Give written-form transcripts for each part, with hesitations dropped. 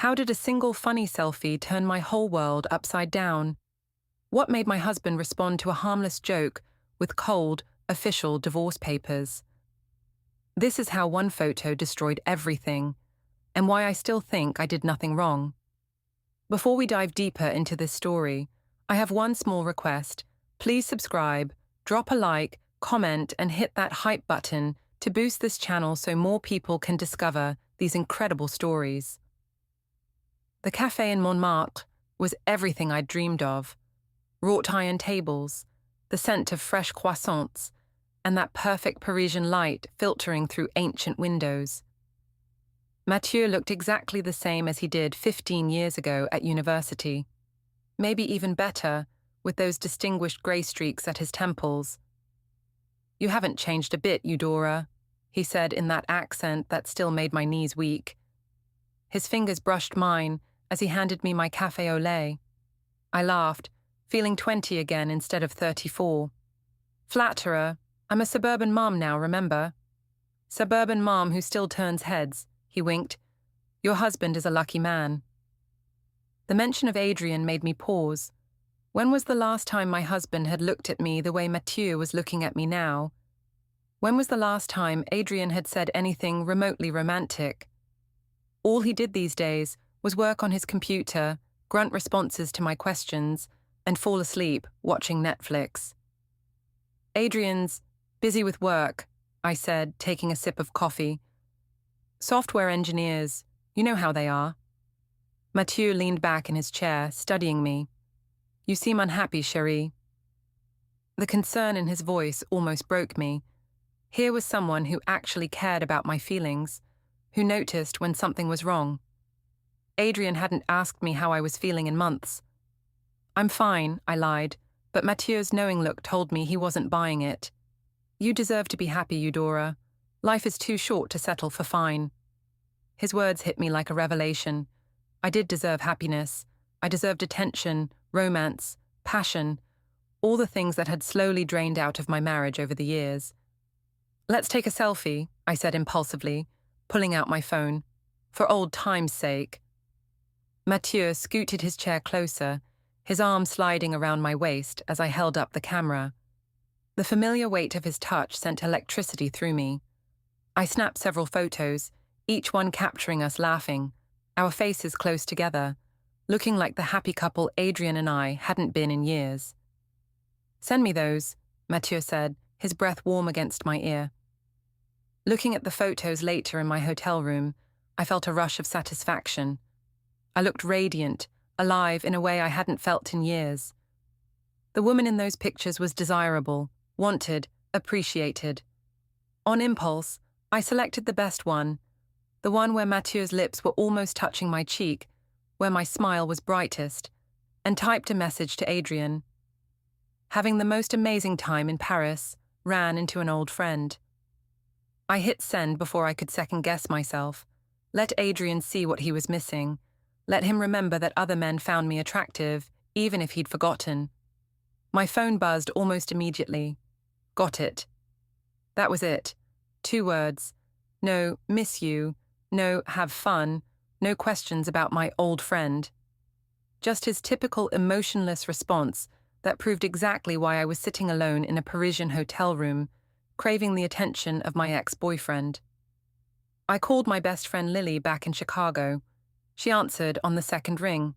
How did a single funny selfie turn my whole world upside down? What made my husband respond to a harmless joke with cold, official divorce papers? This is how one photo destroyed everything, and why I still think I did nothing wrong. Before we dive deeper into this story, I have one small request. Please subscribe, drop a like, comment, and hit that hype button to boost this channel so more people can discover these incredible stories. The cafe in Montmartre was everything I'd dreamed of. Wrought iron tables, the scent of fresh croissants, and that perfect Parisian light filtering through ancient windows. Mathieu looked exactly the same as he did 15 years ago at university. Maybe even better, with those distinguished grey streaks at his temples. "You haven't changed a bit, Eudora," he said in that accent that still made my knees weak. His fingers brushed mine as he handed me my café au lait. I laughed, feeling 20 again instead of 34. "Flatterer, I'm a suburban mom now, remember? Suburban mom who still turns heads," he winked. "Your husband is a lucky man." The mention of Adrian made me pause. When was the last time my husband had looked at me the way Mathieu was looking at me now? When was the last time Adrian had said anything remotely romantic? All he did these days was work on his computer, grunt responses to my questions, and fall asleep watching Netflix. "Adrian's busy with work," I said, taking a sip of coffee. "Software engineers, you know how they are." Mathieu leaned back in his chair, studying me. "You seem unhappy, chérie." The concern in his voice almost broke me. Here was someone who actually cared about my feelings, who noticed when something was wrong. Adrian hadn't asked me how I was feeling in months. "I'm fine," I lied, but Mathieu's knowing look told me he wasn't buying it. "You deserve to be happy, Eudora. Life is too short to settle for fine." His words hit me like a revelation. I did deserve happiness. I deserved attention, romance, passion, all the things that had slowly drained out of my marriage over the years. "Let's take a selfie," I said impulsively, pulling out my phone. "For old time's sake." Mathieu scooted his chair closer, his arm sliding around my waist as I held up the camera. The familiar weight of his touch sent electricity through me. I snapped several photos, each one capturing us laughing, our faces close together, looking like the happy couple Adrian and I hadn't been in years. "Send me those," Mathieu said, his breath warm against my ear. Looking at the photos later in my hotel room, I felt a rush of satisfaction. I looked radiant, alive in a way I hadn't felt in years. The woman in those pictures was desirable, wanted, appreciated. On impulse, I selected the best one, the one where Mathieu's lips were almost touching my cheek, where my smile was brightest, and typed a message to Adrian. "Having the most amazing time in Paris, ran into an old friend." I hit send before I could second-guess myself. Let Adrian see what he was missing. Let him remember that other men found me attractive, even if he'd forgotten. My phone buzzed almost immediately. Got it. That was it. 2 words. No "miss you," no "have fun," no questions about my old friend. Just his typical emotionless response that proved exactly why I was sitting alone in a Parisian hotel room, craving the attention of my ex-boyfriend. I called my best friend Lily back in Chicago. She answered on the second ring.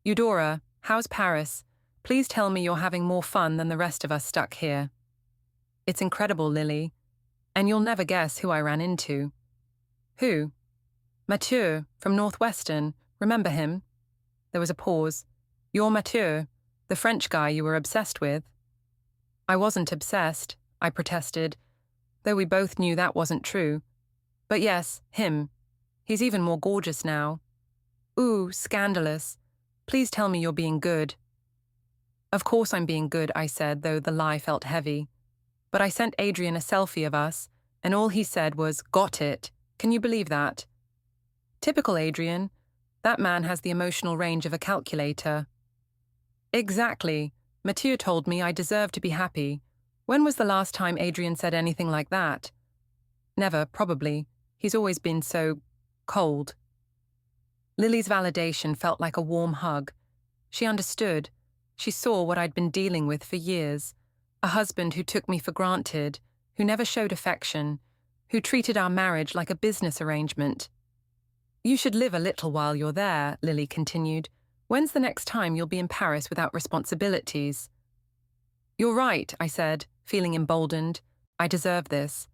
"Eudora, how's Paris? Please tell me you're having more fun than the rest of us stuck here." "It's incredible, Lily. And you'll never guess who I ran into." "Who?" "Mathieu, from Northwestern. Remember him?" There was a pause. "You're Mathieu, the French guy you were obsessed with." "I wasn't obsessed," I protested, though we both knew that wasn't true. "But yes, him. He's even more gorgeous now." "Ooh, scandalous. Please tell me you're being good." "Of course I'm being good," I said, though the lie felt heavy. "But I sent Adrian a selfie of us, and all he said was, 'Got it.' Can you believe that?" Typical Adrian. That man has the emotional range of a calculator. "Exactly. Mathieu told me I deserve to be happy. When was the last time Adrian said anything like that?" "Never, probably. He's always been so cold." Lily's validation felt like a warm hug. She understood. She saw what I'd been dealing with for years. A husband who took me for granted, who never showed affection, who treated our marriage like a business arrangement. You should live a little while you're there, Lily continued. When's the next time you'll be in Paris without responsibilities? You're right, I said, feeling emboldened. I deserve this.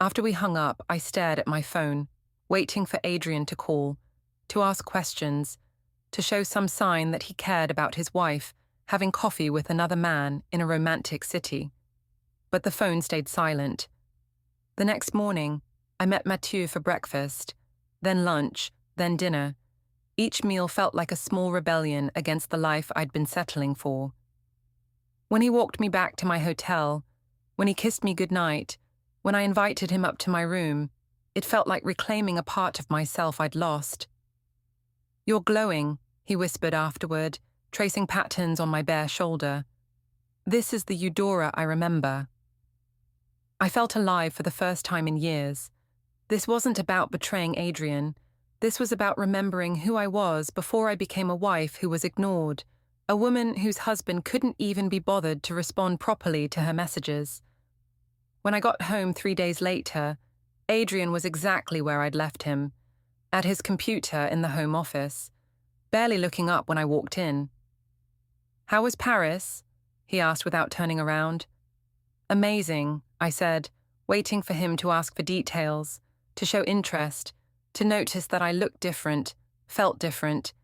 After we hung up, I stared at my phone, waiting for Adrian to call, to ask questions, to show some sign that he cared about his wife having coffee with another man in a romantic city. But the phone stayed silent. The next morning, I met Mathieu for breakfast, then lunch, then dinner. Each meal felt like a small rebellion against the life I'd been settling for. When he walked me back to my hotel, when he kissed me goodnight, when I invited him up to my room, it felt like reclaiming a part of myself I'd lost. You're glowing, he whispered afterward, tracing patterns on my bare shoulder. This is the Eudora I remember. I felt alive for the first time in years. This wasn't about betraying Adrian. This was about remembering who I was before I became a wife who was ignored, a woman whose husband couldn't even be bothered to respond properly to her messages. When I got home 3 days later, Adrian was exactly where I'd left him, at his computer in the home office, barely looking up when I walked in. How was Paris? He asked without turning around. Amazing, I said, waiting for him to ask for details, to show interest, to notice that I looked different, felt different,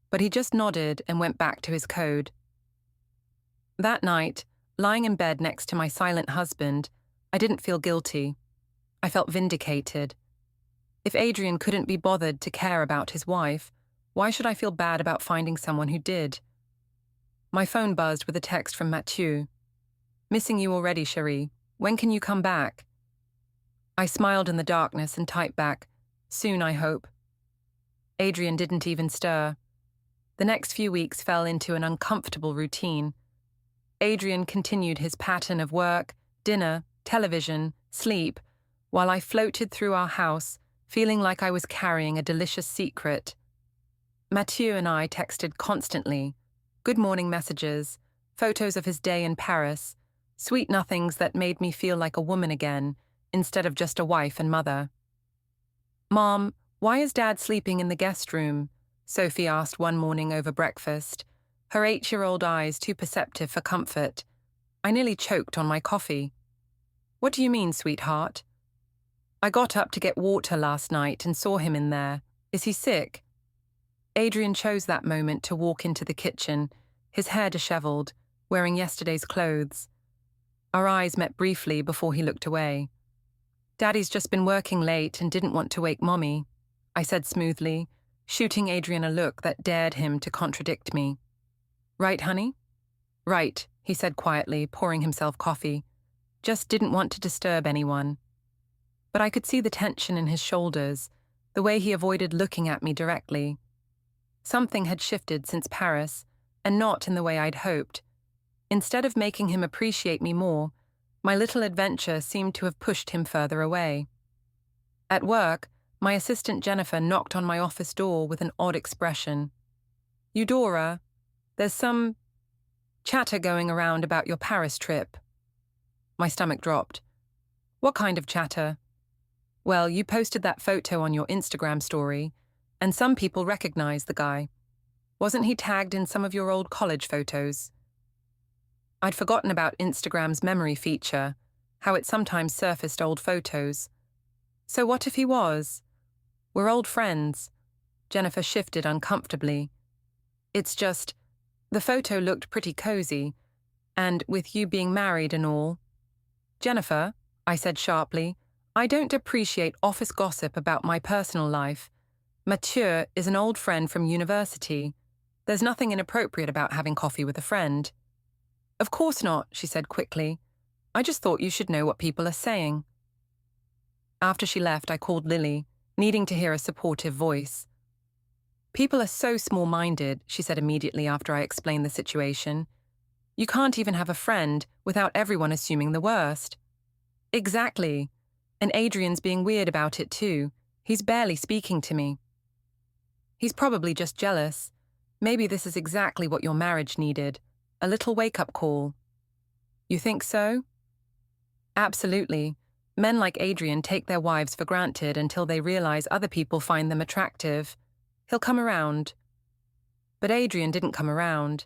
but he just nodded and went back to his code. That night, lying in bed next to my silent husband, I didn't feel guilty. I felt vindicated. If Adrian couldn't be bothered to care about his wife, why should I feel bad about finding someone who did? My phone buzzed with a text from Mathieu. Missing you already, chérie. When can you come back? I smiled in the darkness and typed back, soon, I hope. Adrian didn't even stir. The next few weeks fell into an uncomfortable routine. Adrian continued his pattern of work, dinner, television, sleep, while I floated through our house, feeling like I was carrying a delicious secret. Mathieu and I texted constantly, good morning messages, photos of his day in Paris, sweet nothings that made me feel like a woman again, instead of just a wife and mother. Mom, why is Dad sleeping in the guest room? Sophie asked one morning over breakfast, her 8-year-old eyes too perceptive for comfort. I nearly choked on my coffee. What do you mean, sweetheart? I got up to get water last night and saw him in there. Is he sick? Adrian chose that moment to walk into the kitchen, his hair disheveled, wearing yesterday's clothes. Our eyes met briefly before he looked away. Daddy's just been working late and didn't want to wake Mommy, I said smoothly, shooting Adrian a look that dared him to contradict me. Right, honey? Right, he said quietly, pouring himself coffee. Just didn't want to disturb anyone. But I could see the tension in his shoulders, the way he avoided looking at me directly. Something had shifted since Paris, and not in the way I'd hoped. Instead of making him appreciate me more, my little adventure seemed to have pushed him further away. At work, my assistant Jennifer knocked on my office door with an odd expression. Eudora, there's some chatter going around about your Paris trip. My stomach dropped. What kind of chatter? Well, you posted that photo on your Instagram story, and some people recognize the guy. Wasn't he tagged in some of your old college photos? I'd forgotten about Instagram's memory feature, how it sometimes surfaced old photos. So what if he was? We're old friends. Jennifer shifted uncomfortably. It's just, the photo looked pretty cozy, and with you being married and all. Jennifer, I said sharply, I don't appreciate office gossip about my personal life. Mathieu is an old friend from university. There's nothing inappropriate about having coffee with a friend. Of course not, she said quickly. I just thought you should know what people are saying. After she left, I called Lily, needing to hear a supportive voice. People are so small-minded, she said immediately after I explained the situation. You can't even have a friend without everyone assuming the worst. Exactly. And Adrian's being weird about it too. He's barely speaking to me. He's probably just jealous. Maybe this is exactly what your marriage needed. A little wake-up call. You think so? Absolutely. Men like Adrian take their wives for granted until they realize other people find them attractive. He'll come around. But Adrian didn't come around.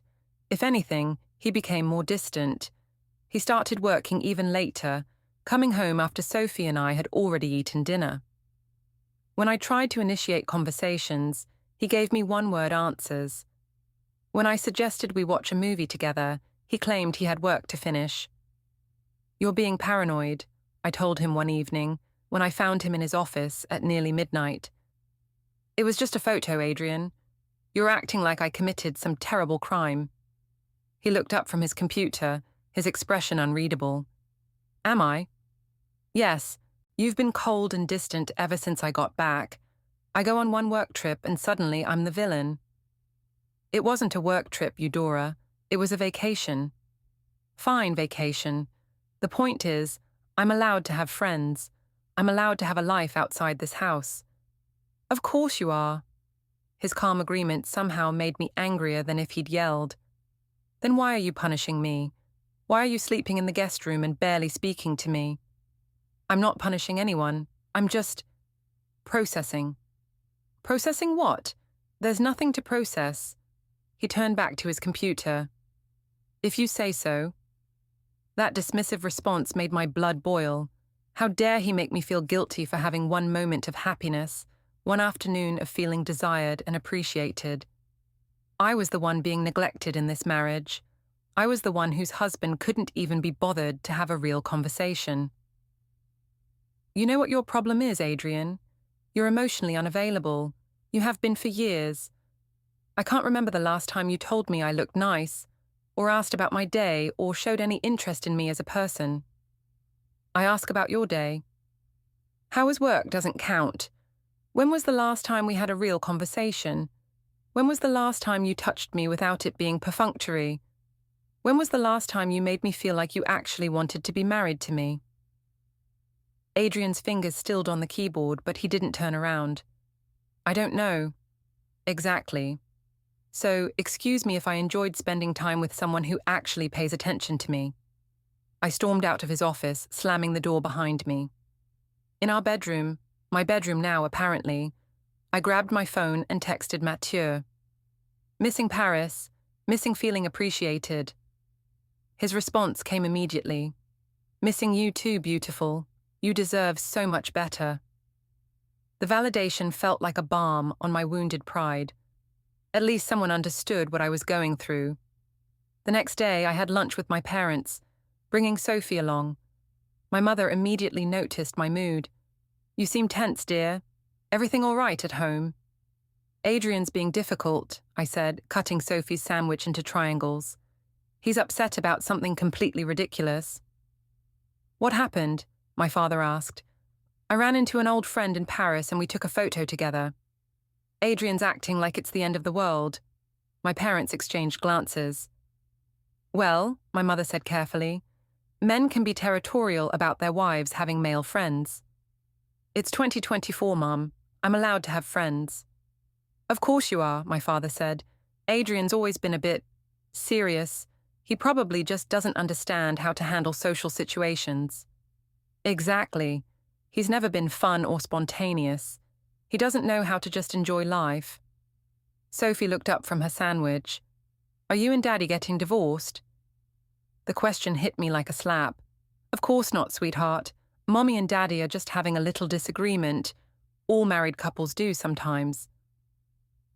If anything, he became more distant. He started working even later, coming home after Sophie and I had already eaten dinner. When I tried to initiate conversations, he gave me one-word answers. When I suggested we watch a movie together, he claimed he had work to finish. You're being paranoid, I told him one evening, when I found him in his office at nearly midnight. It was just a photo, Adrian. You're acting like I committed some terrible crime. He looked up from his computer, his expression unreadable. Am I? Yes, you've been cold and distant ever since I got back. I go on one work trip and suddenly I'm the villain. It wasn't a work trip, Eudora. It was a vacation. Fine vacation. The point is, I'm allowed to have friends. I'm allowed to have a life outside this house. Of course you are. His calm agreement somehow made me angrier than if he'd yelled. Then why are you punishing me? Why are you sleeping in the guest room and barely speaking to me? I'm not punishing anyone. I'm just processing. Processing what? There's nothing to process. He turned back to his computer. If you say so. That dismissive response made my blood boil. How dare he make me feel guilty for having one moment of happiness, one afternoon of feeling desired and appreciated. I was the one being neglected in this marriage. I was the one whose husband couldn't even be bothered to have a real conversation. You know what your problem is, Adrian? You're emotionally unavailable. You have been for years. I can't remember the last time you told me I looked nice, or asked about my day, or showed any interest in me as a person. I ask about your day. How was work doesn't count. When was the last time we had a real conversation? When was the last time you touched me without it being perfunctory? When was the last time you made me feel like you actually wanted to be married to me? Adrian's fingers stilled on the keyboard, but he didn't turn around. I don't know. Exactly. So, excuse me if I enjoyed spending time with someone who actually pays attention to me. I stormed out of his office, slamming the door behind me. In our bedroom, my bedroom now apparently, I grabbed my phone and texted Mathieu. Missing Paris, missing feeling appreciated. His response came immediately. Missing you too, beautiful. You deserve so much better. The validation felt like a balm on my wounded pride. At least someone understood what I was going through. The next day, I had lunch with my parents, bringing Sophie along. My mother immediately noticed my mood. You seem tense, dear. Everything all right at home? Adrian's being difficult, I said, cutting Sophie's sandwich into triangles. He's upset about something completely ridiculous. What happened? My father asked. I ran into an old friend in Paris and we took a photo together. Adrian's acting like it's the end of the world. My parents exchanged glances. Well, my mother said carefully, men can be territorial about their wives having male friends. It's 2024, Mum. I'm allowed to have friends. Of course you are, my father said. Adrian's always been a bit serious. He probably just doesn't understand how to handle social situations. Exactly. He's never been fun or spontaneous. He doesn't know how to just enjoy life. Sophie looked up from her sandwich. Are you and Daddy getting divorced? The question hit me like a slap. Of course not, sweetheart. Mommy and Daddy are just having a little disagreement. All married couples do sometimes.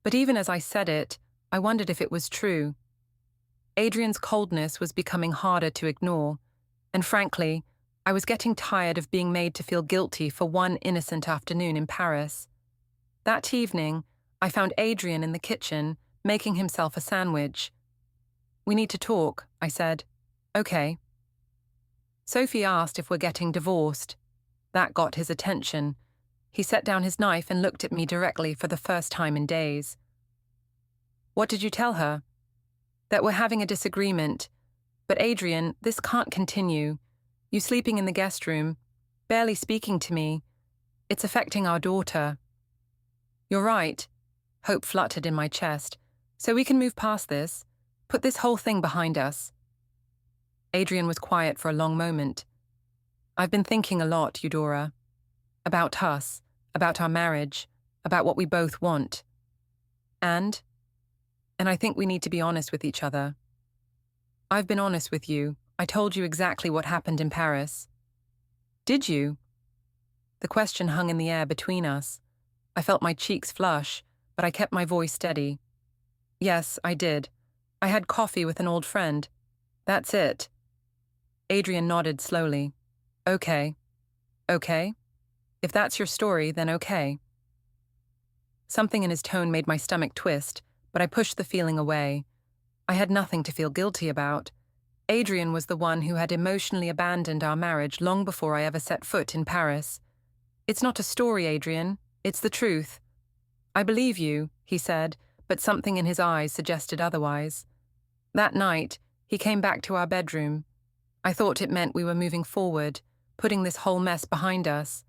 But even as I said it, I wondered if it was true. Adrian's coldness was becoming harder to ignore, and frankly, I was getting tired of being made to feel guilty for one innocent afternoon in Paris. That evening, I found Adrian in the kitchen, making himself a sandwich. We need to talk, I said. Okay. Sophie asked if we're getting divorced. That got his attention. He set down his knife and looked at me directly for the first time in days. What did you tell her? That we're having a disagreement. But Adrian, this can't continue. You sleeping in the guest room, barely speaking to me. It's affecting our daughter. You're right. Hope fluttered in my chest. So we can move past this. Put this whole thing behind us. Adrian was quiet for a long moment. I've been thinking a lot, Eudora. About us, about our marriage, about what we both want. And I think we need to be honest with each other. I've been honest with you. I told you exactly what happened in Paris. Did you? The question hung in the air between us. I felt my cheeks flush, but I kept my voice steady. Yes, I did. I had coffee with an old friend. That's it. Adrian nodded slowly. Okay. Okay? If that's your story, then okay. Something in his tone made my stomach twist, but I pushed the feeling away. I had nothing to feel guilty about. Adrian was the one who had emotionally abandoned our marriage long before I ever set foot in Paris. It's not a story, Adrian. It's the truth. I believe you, he said, but something in his eyes suggested otherwise. That night, he came back to our bedroom. I thought it meant we were moving forward, putting this whole mess behind us.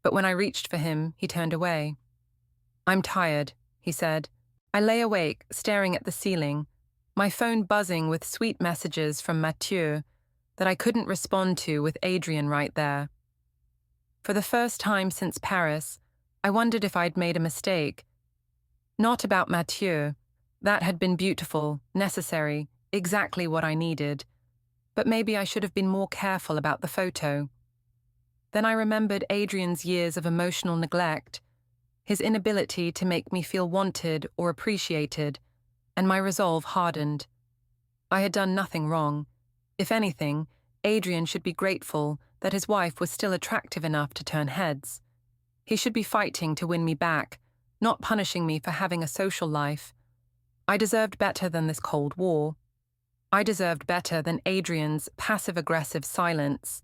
But when I reached for him, he turned away. I'm tired, he said. I lay awake, staring at the ceiling, my phone buzzing with sweet messages from Mathieu that I couldn't respond to with Adrian right there. For the first time since Paris, I wondered if I'd made a mistake. Not about Mathieu. That had been beautiful, necessary, exactly what I needed. But maybe I should have been more careful about the photo. Then I remembered Adrian's years of emotional neglect, his inability to make me feel wanted or appreciated, and my resolve hardened. I had done nothing wrong. If anything, Adrian should be grateful that his wife was still attractive enough to turn heads. He should be fighting to win me back, not punishing me for having a social life. I deserved better than this Cold War. I deserved better than Adrian's passive-aggressive silence.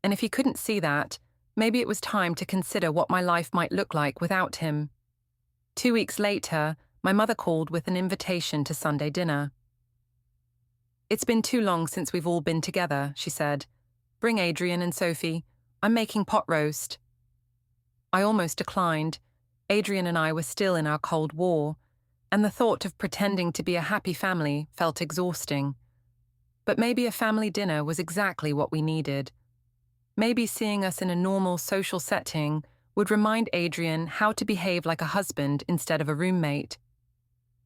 And if he couldn't see that, maybe it was time to consider what my life might look like without him. 2 weeks later, my mother called with an invitation to Sunday dinner. It's been too long since we've all been together, she said. Bring Adrian and Sophie. I'm making pot roast. I almost declined. Adrian and I were still in our Cold War, and the thought of pretending to be a happy family felt exhausting. But maybe a family dinner was exactly what we needed. Maybe seeing us in a normal social setting would remind Adrian how to behave like a husband instead of a roommate.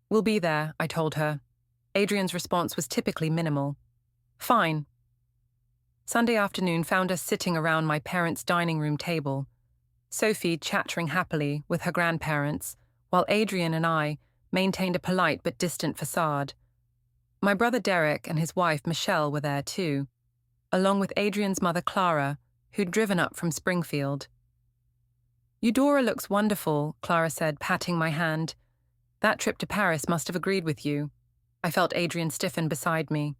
We'll be there, I told her. Adrian's response was typically minimal. Fine. Sunday afternoon found us sitting around my parents' dining room table, Sophie chattering happily with her grandparents, while Adrian and I maintained a polite but distant facade. My brother Derek and his wife Michelle were there too, along with Adrian's mother Clara, who'd driven up from Springfield. Eudora looks wonderful, Clara said, patting my hand. That trip to Paris must have agreed with you. I felt Adrian stiffen beside me.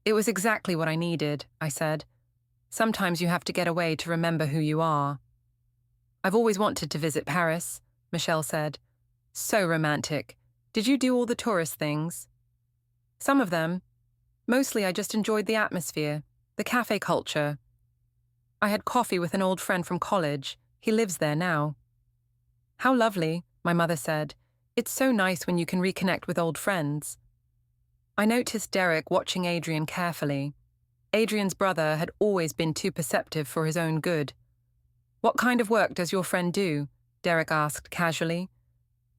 It was exactly what I needed, I said. Sometimes you have to get away to remember who you are. I've always wanted to visit Paris, Michelle said. So romantic. Did you do all the tourist things? Some of them. Mostly I just enjoyed the atmosphere, the cafe culture. I had coffee with an old friend from college. He lives there now. How lovely, my mother said. It's so nice when you can reconnect with old friends. I noticed Derek watching Adrian carefully. Adrian's brother had always been too perceptive for his own good. What kind of work does your friend do? Derek asked casually.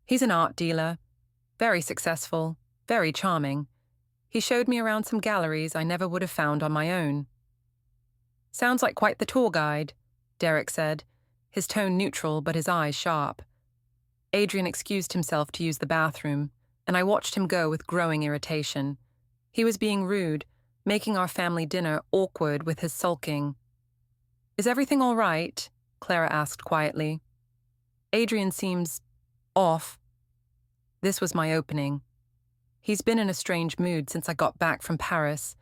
He's an art dealer. Very successful, very charming. He showed me around some galleries I never would have found on my own. Sounds like quite the tour guide, Derek said, his tone neutral but his eyes sharp. Adrian excused himself to use the bathroom, and I watched him go with growing irritation. He was being rude, making our family dinner awkward with his sulking. Is everything all right? Clara asked quietly. Adrian seems off. This was my opening. He's been in a strange mood since I got back from Paris.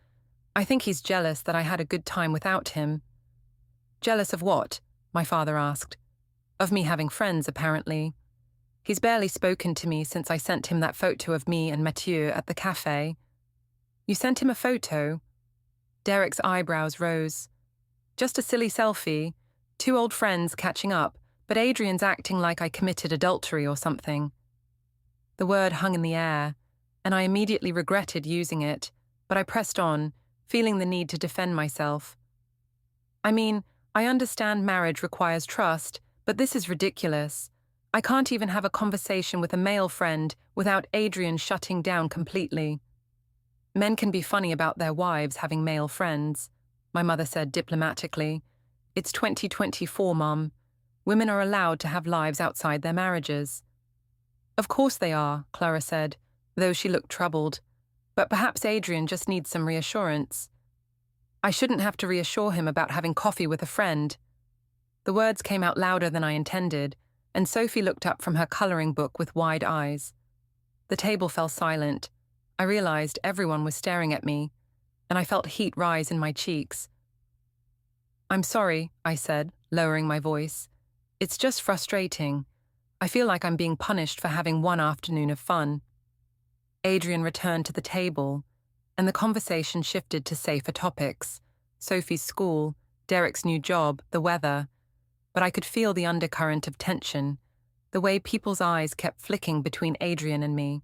I think he's jealous that I had a good time without him. Jealous of what? My father asked. Of me having friends, apparently. He's barely spoken to me since I sent him that photo of me and Mathieu at the cafe. You sent him a photo? Derek's eyebrows rose. Just a silly selfie. 2 old friends catching up, but Adrian's acting like I committed adultery or something. The word hung in the air, and I immediately regretted using it, but I pressed on, feeling the need to defend myself. I mean, I understand marriage requires trust, but this is ridiculous. I can't even have a conversation with a male friend without Adrian shutting down completely. Men can be funny about their wives having male friends, my mother said diplomatically. It's 2024, Mum. Women are allowed to have lives outside their marriages. Of course they are, Clara said, though she looked troubled. But perhaps Adrian just needs some reassurance. I shouldn't have to reassure him about having coffee with a friend. The words came out louder than I intended, and Sophie looked up from her colouring book with wide eyes. The table fell silent. I realised everyone was staring at me, and I felt heat rise in my cheeks. I'm sorry, I said, lowering my voice. It's just frustrating. I feel like I'm being punished for having one afternoon of fun. Adrian returned to the table, and the conversation shifted to safer topics. Sophie's school, Derek's new job, the weather. But I could feel the undercurrent of tension, the way people's eyes kept flicking between Adrian and me.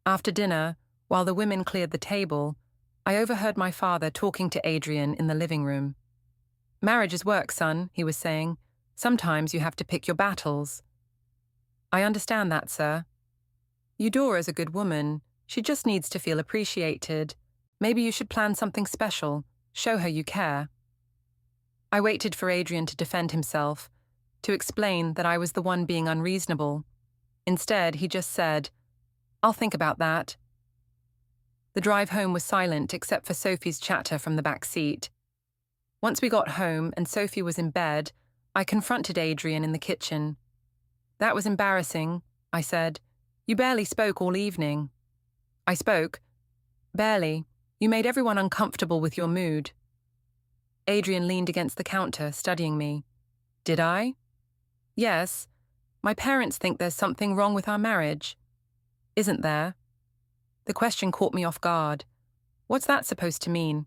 After dinner, while the women cleared the table, I overheard my father talking to Adrian in the living room. Marriage is work, son, he was saying. Sometimes you have to pick your battles. I understand that, sir. Eudora's a good woman. She just needs to feel appreciated. Maybe you should plan something special. Show her you care. I waited for Adrian to defend himself, to explain that I was the one being unreasonable. Instead, he just said, I'll think about that. The drive home was silent except for Sophie's chatter from the back seat. Once we got home and Sophie was in bed, I confronted Adrian in the kitchen. That was embarrassing, I said. You barely spoke all evening. I spoke. Barely. You made everyone uncomfortable with your mood. Adrian leaned against the counter, studying me. Did I? Yes. My parents think there's something wrong with our marriage. Isn't there? The question caught me off guard. What's that supposed to mean?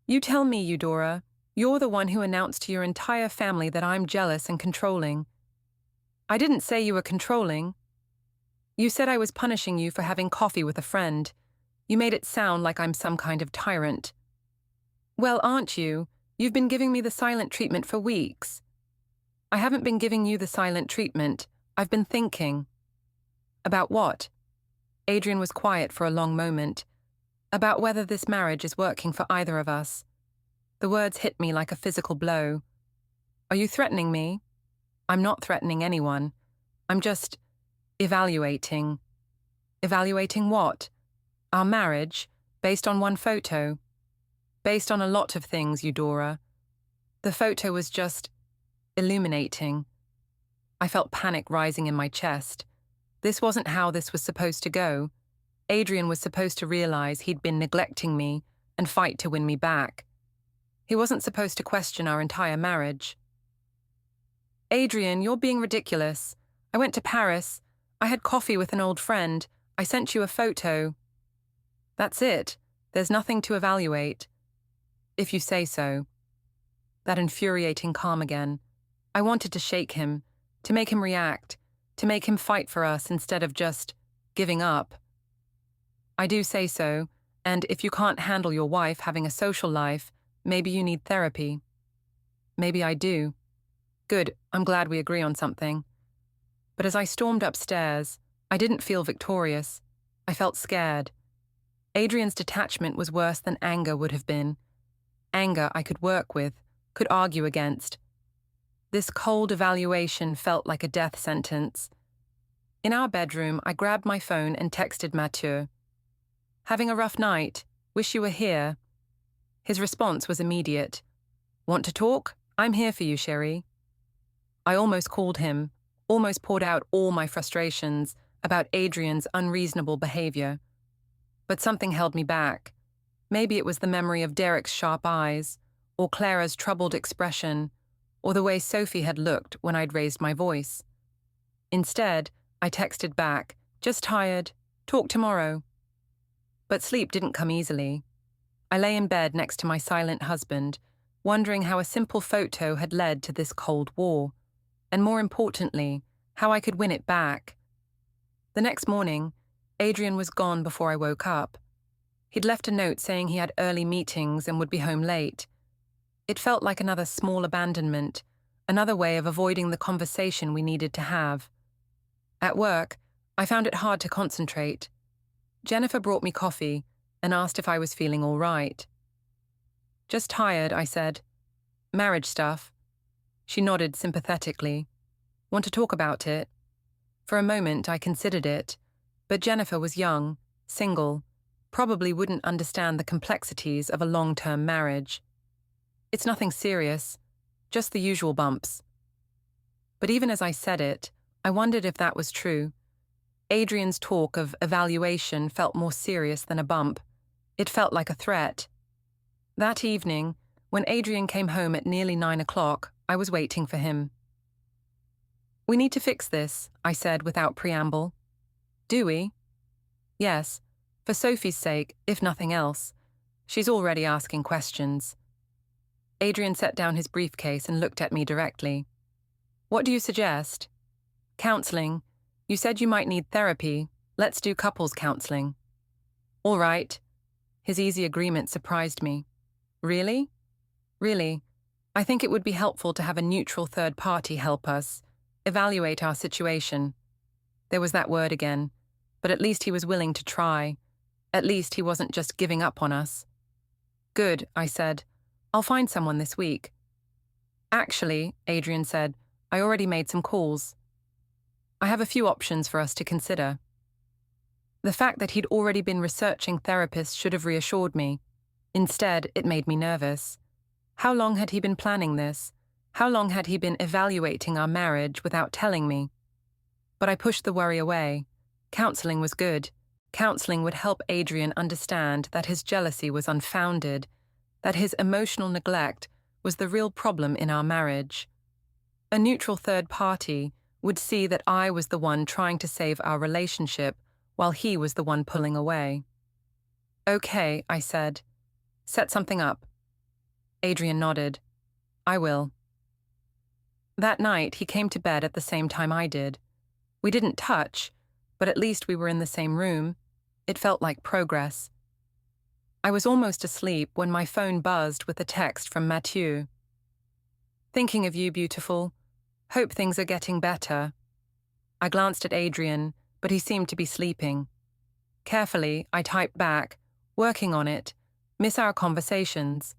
You tell me, Eudora. You're the one who announced to your entire family that I'm jealous and controlling. I didn't say you were controlling. You said I was punishing you for having coffee with a friend. You made it sound like I'm some kind of tyrant. Well, aren't you? You've been giving me the silent treatment for weeks. I haven't been giving you the silent treatment. I've been thinking. About what? Adrian was quiet for a long moment. About whether this marriage is working for either of us. The words hit me like a physical blow. Are you threatening me? I'm not threatening anyone. I'm just evaluating. Evaluating what? Our marriage, based on one photo. Based on a lot of things, Eudora. The photo was just illuminating. I felt panic rising in my chest. This wasn't how this was supposed to go. Adrian was supposed to realize he'd been neglecting me and fight to win me back. He wasn't supposed to question our entire marriage. Adrian, you're being ridiculous. I went to Paris. I had coffee with an old friend. I sent you a photo. That's it. There's nothing to evaluate. If you say so. That infuriating calm again. I wanted to shake him, to make him react, to make him fight for us instead of just giving up. I do say so, and if you can't handle your wife having a social life, maybe you need therapy. Maybe I do. Good, I'm glad we agree on something. But as I stormed upstairs, I didn't feel victorious. I felt scared. Adrian's detachment was worse than anger would have been. Anger I could work with, could argue against. This cold evaluation felt like a death sentence. In our bedroom, I grabbed my phone and texted Mathieu. Having a rough night. Wish you were here. His response was immediate. Want to talk? I'm here for you, chérie. I almost called him, almost poured out all my frustrations about Adrian's unreasonable behavior. But something held me back. Maybe it was the memory of Derek's sharp eyes, or Clara's troubled expression, or the way Sophie had looked when I'd raised my voice. Instead, I texted back, just tired, talk tomorrow. But sleep didn't come easily. I lay in bed next to my silent husband, wondering how a simple photo had led to this cold war, and more importantly, how I could win it back. The next morning, Adrian was gone before I woke up. He'd left a note saying he had early meetings and would be home late. It felt like another small abandonment, another way of avoiding the conversation we needed to have. At work, I found it hard to concentrate. Jennifer brought me coffee and asked if I was feeling all right. "Just tired," I said. "Marriage stuff." She nodded sympathetically. "Want to talk about it?" For a moment, I considered it, but Jennifer was young, single, probably wouldn't understand the complexities of a long-term marriage. "It's nothing serious, just the usual bumps." But even as I said it, I wondered if that was true. Adrian's talk of evaluation felt more serious than a bump. It felt like a threat. That evening, when Adrian came home at nearly 9 o'clock, I was waiting for him. "We need to fix this," I said without preamble. "Do we?" "Yes, for Sophie's sake, if nothing else. She's already asking questions." Adrian set down his briefcase and looked at me directly. "What do you suggest?" "Counseling. You said you might need therapy. Let's do couples counseling." "All right." His easy agreement surprised me. "Really?" "Really. I think it would be helpful to have a neutral third party help us, evaluate our situation." There was that word again, but at least he was willing to try. At least he wasn't just giving up on us. "Good," I said. "I'll find someone this week." "Actually," Adrian said, "I already made some calls. I have a few options for us to consider." The fact that he'd already been researching therapists should have reassured me. Instead, it made me nervous. How long had he been planning this? How long had he been evaluating our marriage without telling me? But I pushed the worry away. Counseling was good. Counseling would help Adrian understand that his jealousy was unfounded, that his emotional neglect was the real problem in our marriage. A neutral third party would see that I was the one trying to save our relationship while he was the one pulling away. "Okay," I said. "Set something up." Adrian nodded. "I will." That night, he came to bed at the same time I did. We didn't touch, but at least we were in the same room. It felt like progress. I was almost asleep when my phone buzzed with a text from Mathieu. "Thinking of you, beautiful. Hope things are getting better." I glanced at Adrian, but he seemed to be sleeping. Carefully, I typed back, "Working on it. Miss our conversations."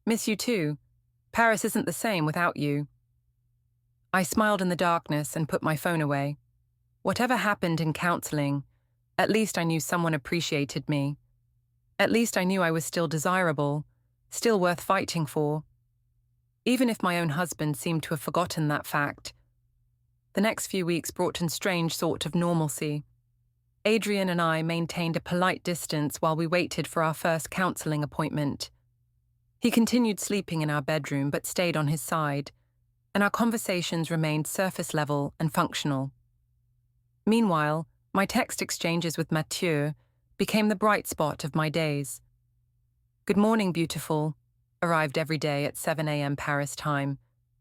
"Miss you too. Paris isn't the same without you." I smiled in the darkness and put my phone away. Whatever happened in counseling, at least I knew someone appreciated me. At least I knew I was still desirable, still worth fighting for. Even if my own husband seemed to have forgotten that fact. The next few weeks brought in strange sort of normalcy. Adrian and I maintained a polite distance while we waited for our first counseling appointment. He continued sleeping in our bedroom but stayed on his side, and our conversations remained surface level and functional. Meanwhile, my text exchanges with Mathieu became the bright spot of my days. "Good morning, beautiful," arrived every day at 7 a.m. Paris time,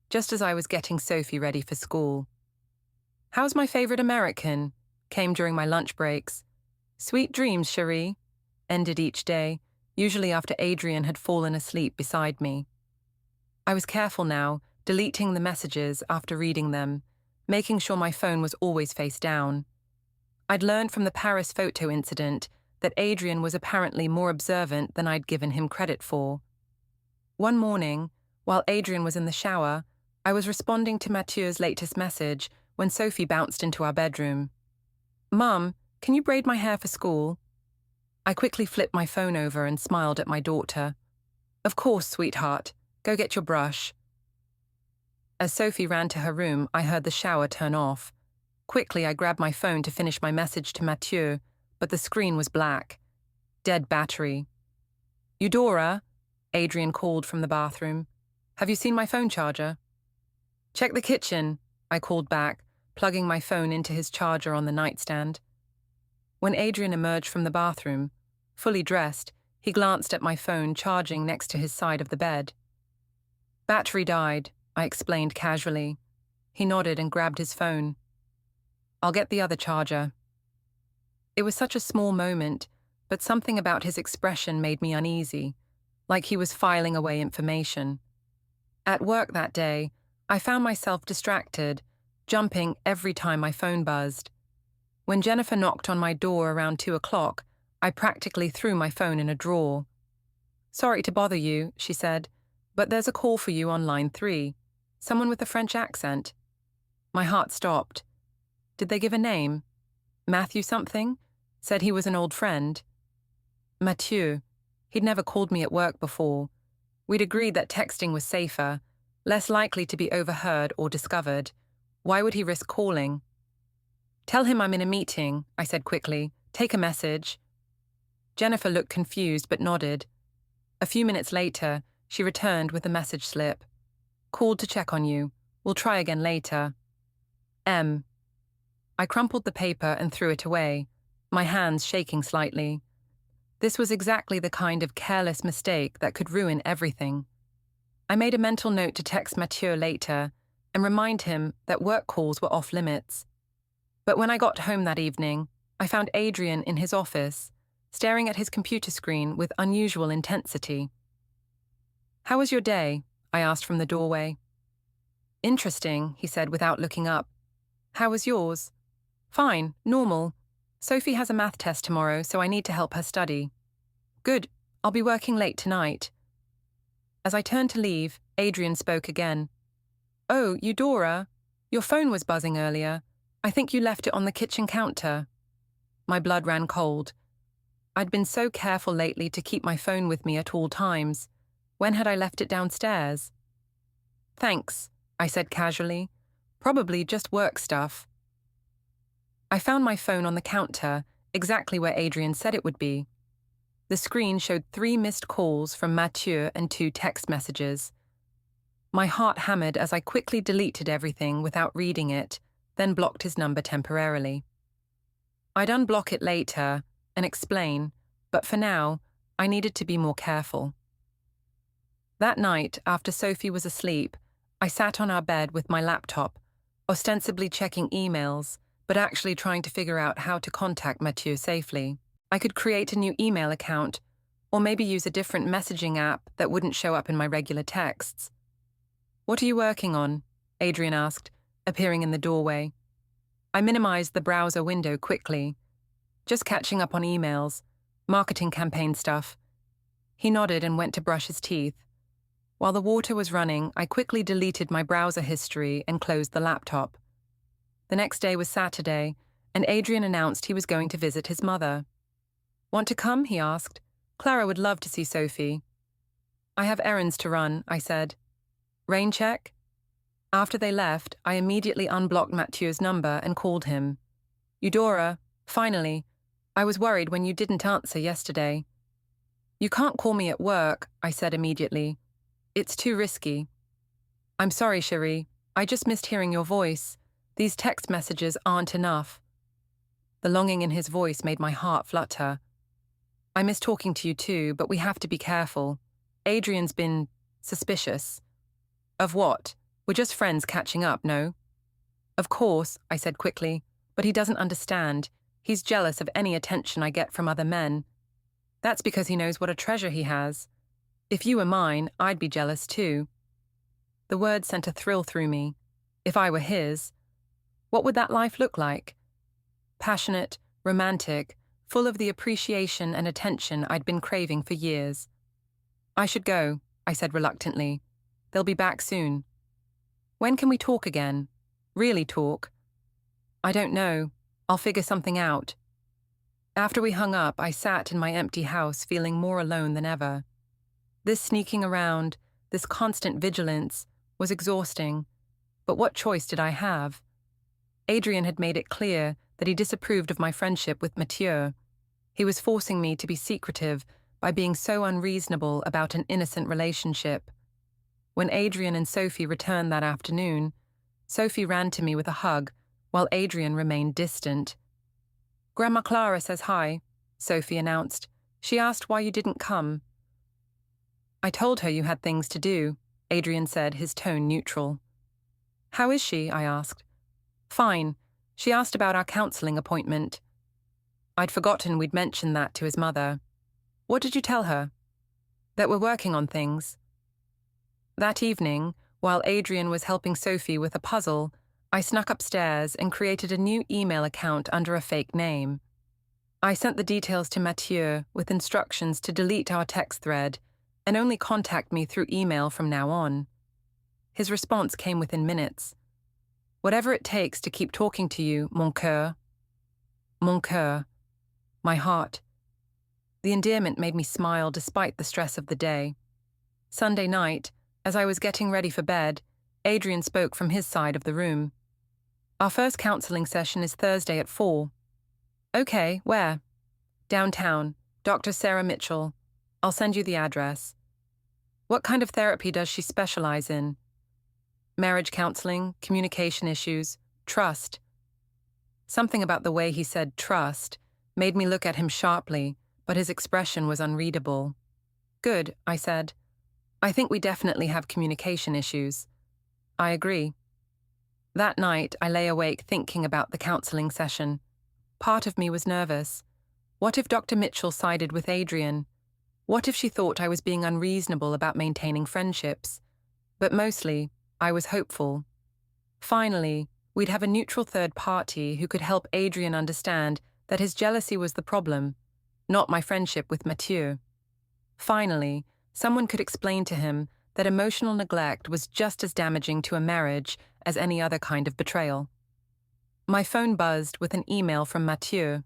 just as I was getting Sophie ready for school. "How's my favorite American?" came during my lunch breaks. "Sweet dreams, chérie," ended each day, usually after Adrian had fallen asleep beside me. I was careful now, deleting the messages after reading them, making sure my phone was always face down. I'd learned from the Paris photo incident that Adrian was apparently more observant than I'd given him credit for. One morning, while Adrian was in the shower, I was responding to Mathieu's latest message when Sophie bounced into our bedroom. "Mum, can you braid my hair for school?" I quickly flipped my phone over and smiled at my daughter. "Of course, sweetheart. Go get your brush." As Sophie ran to her room, I heard the shower turn off. Quickly, I grabbed my phone to finish my message to Mathieu, but the screen was black. Dead battery. "Eudora," Adrian called from the bathroom. "Have you seen my phone charger?" "Check the kitchen," I called back, plugging my phone into his charger on the nightstand. When Adrian emerged from the bathroom, fully dressed, he glanced at my phone charging next to his side of the bed. "Battery died," I explained casually. He nodded and grabbed his phone. "I'll get the other charger." It was such a small moment, but something about his expression made me uneasy, like he was filing away information. At work that day, I found myself distracted, jumping every time my phone buzzed. When Jennifer knocked on my door around 2 o'clock, I practically threw my phone in a drawer. "Sorry to bother you," she said, "but there's a call for you on line 3. Someone with a French accent." My heart stopped. Did they give a name? Matthew something? Said he was an old friend. Mathieu. He'd never called me at work before. We'd agreed that texting was safer, less likely to be overheard or discovered. Why would he risk calling? "Tell him I'm in a meeting," I said quickly. "Take a message." Jennifer looked confused but nodded. A few minutes later, she returned with a message slip. "Called to check on you. We'll try again later. M." I crumpled the paper and threw it away, my hands shaking slightly. This was exactly the kind of careless mistake that could ruin everything. I made a mental note to text Mathieu later and remind him that work calls were off limits. But when I got home that evening, I found Adrian in his office, staring at his computer screen with unusual intensity. "How was your day?" I asked from the doorway. "Interesting," he said without looking up. "How was yours?" "Fine, normal. Sophie has a math test tomorrow, so I need to help her study." "Good, I'll be working late tonight." As I turned to leave, Adrian spoke again. "Oh, Eudora, your phone was buzzing earlier. I think you left it on the kitchen counter." My blood ran cold. I'd been so careful lately to keep my phone with me at all times. When had I left it downstairs? "Thanks," I said casually. "Probably just work stuff." I found my phone on the counter, exactly where Adrian said it would be. The screen showed 3 missed calls from Mathieu and 2 text messages. My heart hammered as I quickly deleted everything without reading it, then blocked his number temporarily. I'd unblock it later and explain, but for now, I needed to be more careful. That night, after Sophie was asleep, I sat on our bed with my laptop, ostensibly checking emails, but actually trying to figure out how to contact Mathieu safely. I could create a new email account, or maybe use a different messaging app that wouldn't show up in my regular texts. "What are you working on?" Adrian asked, appearing in the doorway. I minimized the browser window quickly. "Just catching up on emails, marketing campaign stuff." He nodded and went to brush his teeth. While the water was running, I quickly deleted my browser history and closed the laptop. The next day was Saturday, and Adrian announced he was going to visit his mother. "Want to come?" he asked. "Clara would love to see Sophie." "I have errands to run," I said. "Rain check?" After they left, I immediately unblocked Mathieu's number and called him. "Eudora, finally. I was worried when you didn't answer yesterday." "You can't call me at work," I said immediately. "It's too risky." "I'm sorry, chérie. I just missed hearing your voice. These text messages aren't enough." The longing in his voice made my heart flutter. "I miss talking to you too, but we have to be careful. Adrian's been suspicious." "Of what? We're just friends catching up, no?" "Of course," I said quickly, "but he doesn't understand. He's jealous of any attention I get from other men. That's because he knows what a treasure he has. If you were mine, I'd be jealous too." The word sent a thrill through me. If I were his, what would that life look like? Passionate, romantic, full of the appreciation and attention I'd been craving for years. "I should go," I said reluctantly. "They'll be back soon." "When can we talk again? Really talk?" "I don't know. I'll figure something out." After we hung up, I sat in my empty house feeling more alone than ever. This sneaking around, this constant vigilance, was exhausting. But what choice did I have? Adrian had made it clear that he disapproved of my friendship with Mathieu. He was forcing me to be secretive by being so unreasonable about an innocent relationship. When Adrian and Sophie returned that afternoon, Sophie ran to me with a hug, while Adrian remained distant. "Grandma Clara says hi," Sophie announced. "She asked why you didn't come." "I told her you had things to do," Adrian said, his tone neutral. "How is she?" I asked. "Fine. She asked about our counseling appointment." I'd forgotten we'd mentioned that to his mother. What did you tell her? That we're working on things. That evening, while Adrian was helping Sophie with a puzzle, I snuck upstairs and created a new email account under a fake name. I sent the details to Mathieu with instructions to delete our text thread and only contact me through email from now on. His response came within minutes. Whatever it takes to keep talking to you, mon cœur. Mon cœur. My heart. The endearment made me smile despite the stress of the day. Sunday night, as I was getting ready for bed, Adrian spoke from his side of the room. Our first counseling session is Thursday at 4. Okay, where? Downtown, Dr. Sarah Mitchell. I'll send you the address. What kind of therapy does she specialize in? Marriage counseling, communication issues, trust. Something about the way he said trust made me look at him sharply, but his expression was unreadable. Good, I said. I think we definitely have communication issues. I agree. That night, I lay awake thinking about the counseling session. Part of me was nervous. What if Dr. Mitchell sided with Adrian? What if she thought I was being unreasonable about maintaining friendships? But mostly, I was hopeful. Finally, we'd have a neutral third party who could help Adrian understand that his jealousy was the problem, not my friendship with Mathieu. Finally, someone could explain to him that emotional neglect was just as damaging to a marriage as any other kind of betrayal. My phone buzzed with an email from Mathieu.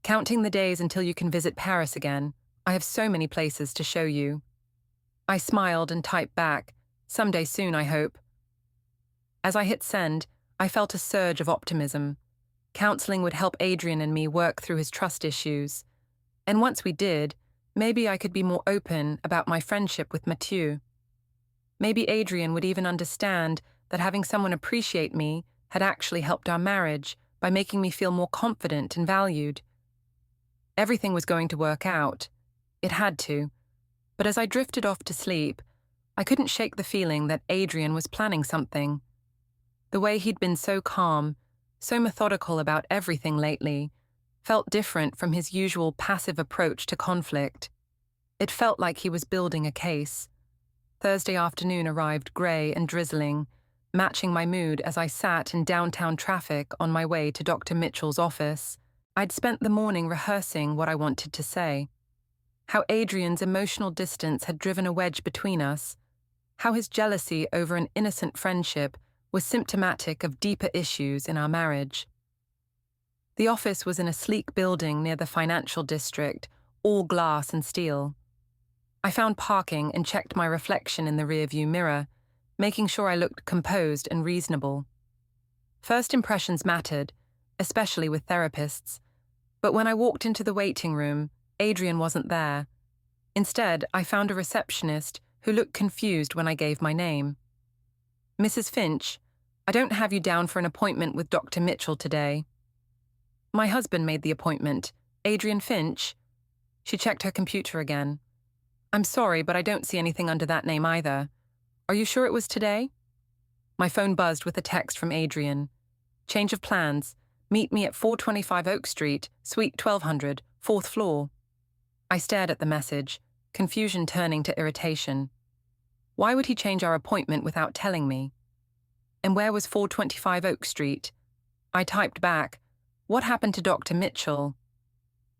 Counting the days until you can visit Paris again, I have so many places to show you. I smiled and typed back, someday soon, I hope. As I hit send, I felt a surge of optimism. Counseling would help Adrian and me work through his trust issues. And once we did, maybe I could be more open about my friendship with Mathieu. Maybe Adrian would even understand that having someone appreciate me had actually helped our marriage by making me feel more confident and valued. Everything was going to work out. It had to. But as I drifted off to sleep, I couldn't shake the feeling that Adrian was planning something. The way he'd been so calm, so methodical about everything lately, felt different from his usual passive approach to conflict. It felt like he was building a case. Thursday afternoon arrived grey and drizzling, matching my mood as I sat in downtown traffic on my way to Dr. Mitchell's office. I'd spent the morning rehearsing what I wanted to say. How Adrian's emotional distance had driven a wedge between us. How his jealousy over an innocent friendship was symptomatic of deeper issues in our marriage. The office was in a sleek building near the financial district, all glass and steel. I found parking and checked my reflection in the rearview mirror, making sure I looked composed and reasonable. First impressions mattered, especially with therapists. But when I walked into the waiting room, Adrian wasn't there. Instead, I found a receptionist who looked confused when I gave my name. Mrs. Finch, I don't have you down for an appointment with Dr. Mitchell today. My husband made the appointment. Adrian Finch. She checked her computer again. I'm sorry, but I don't see anything under that name either. Are you sure it was today? My phone buzzed with a text from Adrian. Change of plans. Meet me at 425 Oak Street, Suite 1200, 4th floor. I stared at the message, confusion turning to irritation. Why would he change our appointment without telling me? And where was 425 Oak Street? I typed back, what happened to Dr. Mitchell?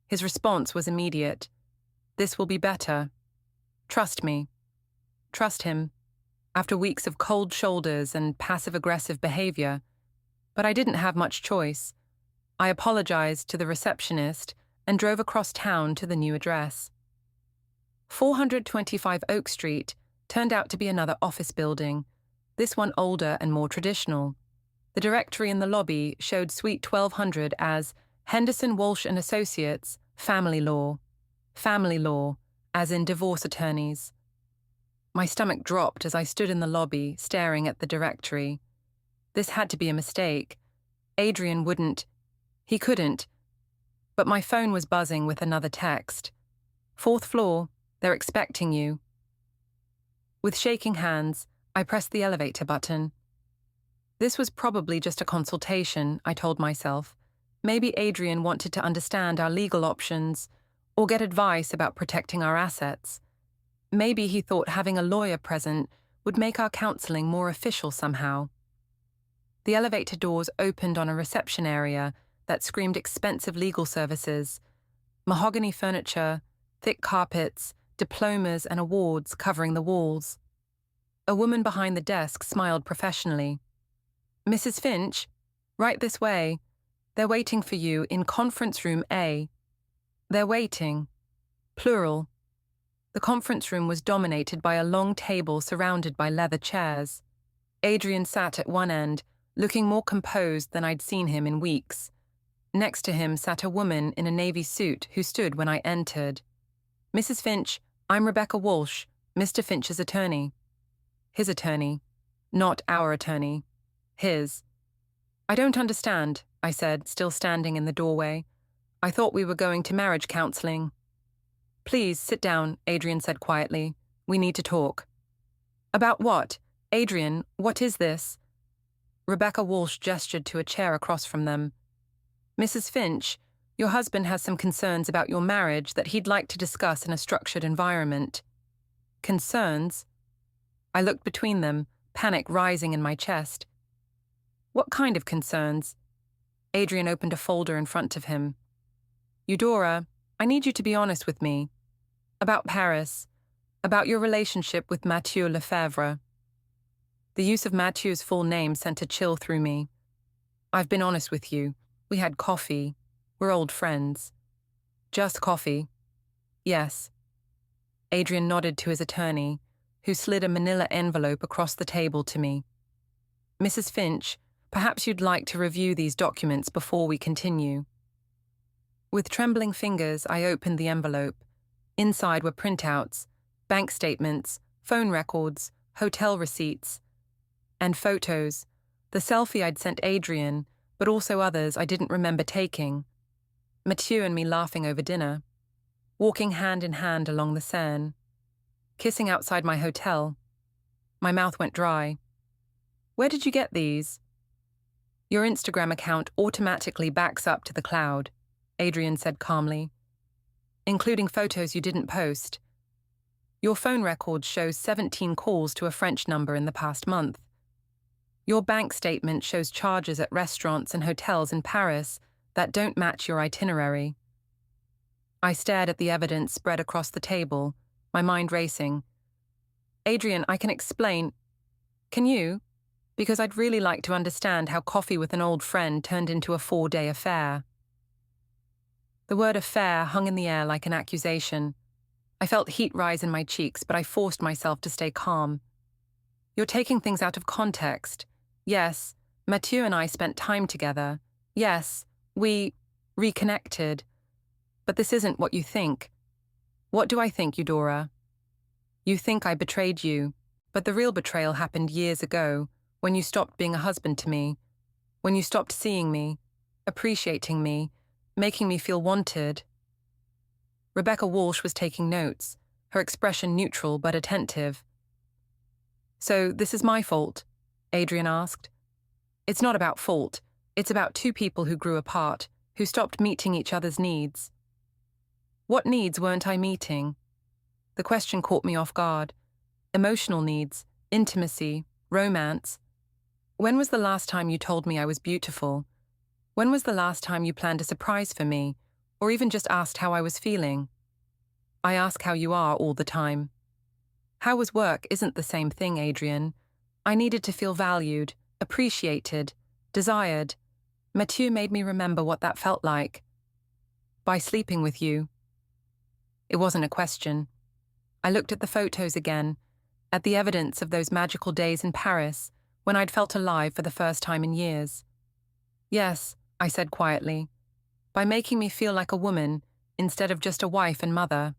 His response was immediate. This will be better. Trust me. Trust him. After weeks of cold shoulders and passive-aggressive behavior. But I didn't have much choice. I apologized to the receptionist and drove across town to the new address. 425 Oak Street turned out to be another office building, this one older and more traditional. The directory in the lobby showed Suite 1200 as Henderson, Walsh & Associates, Family Law. Family Law, as in divorce attorneys. My stomach dropped as I stood in the lobby, staring at the directory. This had to be a mistake. Adrian wouldn't. He couldn't. But my phone was buzzing with another text. 4th floor, they're expecting you. With shaking hands, I pressed the elevator button. This was probably just a consultation, I told myself. Maybe Adrian wanted to understand our legal options or get advice about protecting our assets. Maybe he thought having a lawyer present would make our counseling more official somehow. The elevator doors opened on a reception area that screamed expensive legal services, mahogany furniture, thick carpets, diplomas and awards covering the walls. A woman behind the desk smiled professionally. "Mrs. Finch, right this way. They're waiting for you in conference room A." They're waiting. Plural. The conference room was dominated by a long table surrounded by leather chairs. Adrian sat at one end, looking more composed than I'd seen him in weeks. Next to him sat a woman in a navy suit who stood when I entered. "Mrs. Finch, I'm Rebecca Walsh, Mr. Finch's attorney." His attorney. Not our attorney. His. "I don't understand," I said, still standing in the doorway. "I thought we were going to marriage counseling." "Please, sit down," Adrian said quietly. "We need to talk." "About what? Adrian, what is this?" Rebecca Walsh gestured to a chair across from them. "Mrs. Finch, your husband has some concerns about your marriage that he'd like to discuss in a structured environment." Concerns? I looked between them, panic rising in my chest. "What kind of concerns?" Adrian opened a folder in front of him. "Eudora, I need you to be honest with me. About Paris. About your relationship with Mathieu Lefebvre." The use of Mathieu's full name sent a chill through me. "I've been honest with you. We had coffee. We're old friends." "Just coffee?" "Yes." Adrian nodded to his attorney, who slid a manila envelope across the table to me. "Mrs. Finch, perhaps you'd like to review these documents before we continue." With trembling fingers, I opened the envelope. Inside were printouts, bank statements, phone records, hotel receipts, and photos, the selfie I'd sent Adrian, but also others I didn't remember taking. Mathieu and me laughing over dinner, walking hand in hand along the Seine, kissing outside my hotel. My mouth went dry. "Where did you get these?" "Your Instagram account automatically backs up to the cloud," Adrian said calmly, "including photos you didn't post. Your phone record shows 17 calls to a French number in the past month. Your bank statement shows charges at restaurants and hotels in Paris that don't match your itinerary." I stared at the evidence spread across the table, my mind racing. "Adrian, I can explain." "Can you? Because I'd really like to understand how coffee with an old friend turned into a 4-day affair." The word affair hung in the air like an accusation. I felt heat rise in my cheeks, but I forced myself to stay calm. "You're taking things out of context. Yes, Mathieu and I spent time together. Yes, we reconnected. But this isn't what you think." "What do I think, Eudora?" "You think I betrayed you, but the real betrayal happened years ago, when you stopped being a husband to me, when you stopped seeing me, appreciating me, making me feel wanted." Rebecca Walsh was taking notes, her expression neutral but attentive. "So this is my fault?" Adrian asked. "It's not about fault. It's about two people who grew apart, who stopped meeting each other's needs." "What needs weren't I meeting?" The question caught me off guard. Emotional needs, intimacy, romance. When was the last time you told me I was beautiful? When was the last time you planned a surprise for me, or even just asked how I was feeling? I ask how you are all the time. How was work isn't the same thing, Adrian. I needed to feel valued, appreciated, desired. Mathieu made me remember what that felt like. By sleeping with you. It wasn't a question. I looked at the photos again, at the evidence of those magical days in Paris when I'd felt alive for the first time in years. "Yes," I said quietly, "by making me feel like a woman instead of just a wife and mother."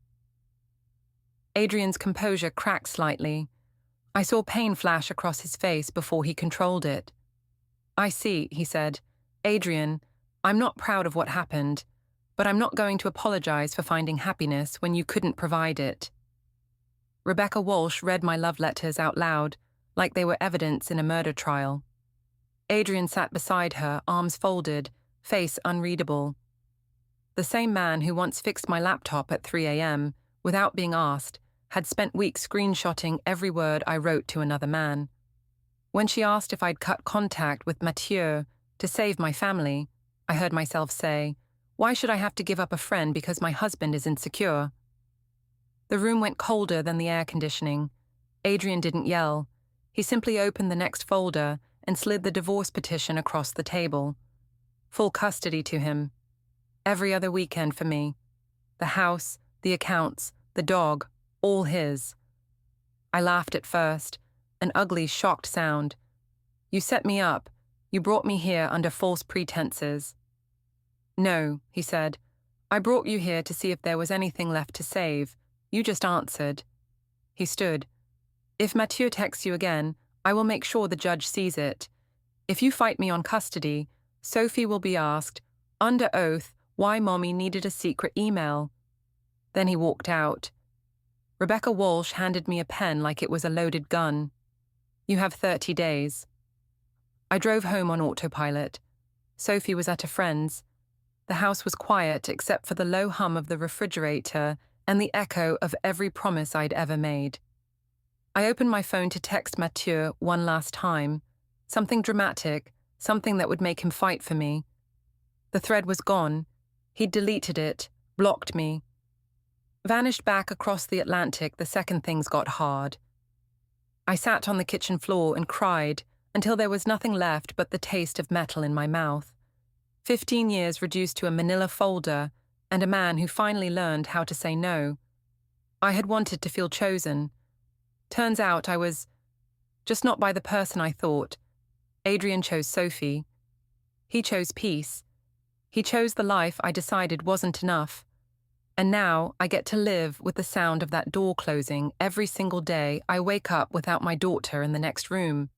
Adrian's composure cracked slightly. I saw pain flash across his face before he controlled it. "I see," he said. "Adrian, I'm not proud of what happened, but I'm not going to apologize for finding happiness when you couldn't provide it." Rebecca Walsh read my love letters out loud, like they were evidence in a murder trial. Adrian sat beside her, arms folded, face unreadable. The same man who once fixed my laptop at 3 a.m., without being asked, had spent weeks screenshotting every word I wrote to another man. When she asked if I'd cut contact with Mathieu to save my family, I heard myself say, "Why should I have to give up a friend because my husband is insecure?" The room went colder than the air conditioning. Adrian didn't yell. He simply opened the next folder and slid the divorce petition across the table. Full custody to him. Every other weekend for me. The house, the accounts, the dog, all his. I laughed at first, an ugly, shocked sound. "You set me up. You brought me here under false pretenses." "No," he said. "I brought you here to see if there was anything left to save. You just answered." He stood. "If Mathieu texts you again, I will make sure the judge sees it. If you fight me on custody, Sophie will be asked, under oath, why Mommy needed a secret email." Then he walked out. Rebecca Walsh handed me a pen like it was a loaded gun. "You have 30 days. I drove home on autopilot. Sophie was at a friend's. The house was quiet except for the low hum of the refrigerator and the echo of every promise I'd ever made. I opened my phone to text Mathieu one last time, something dramatic, something that would make him fight for me. The thread was gone. He'd deleted it, blocked me. Vanished back across the Atlantic the second things got hard. I sat on the kitchen floor and cried until there was nothing left but the taste of metal in my mouth. 15 years reduced to a manila folder and a man who finally learned how to say no. I had wanted to feel chosen. Turns out I was just not by the person I thought. Adrian chose Sophie. He chose peace. He chose the life I decided wasn't enough. And now I get to live with the sound of that door closing every single day I wake up without my daughter in the next room.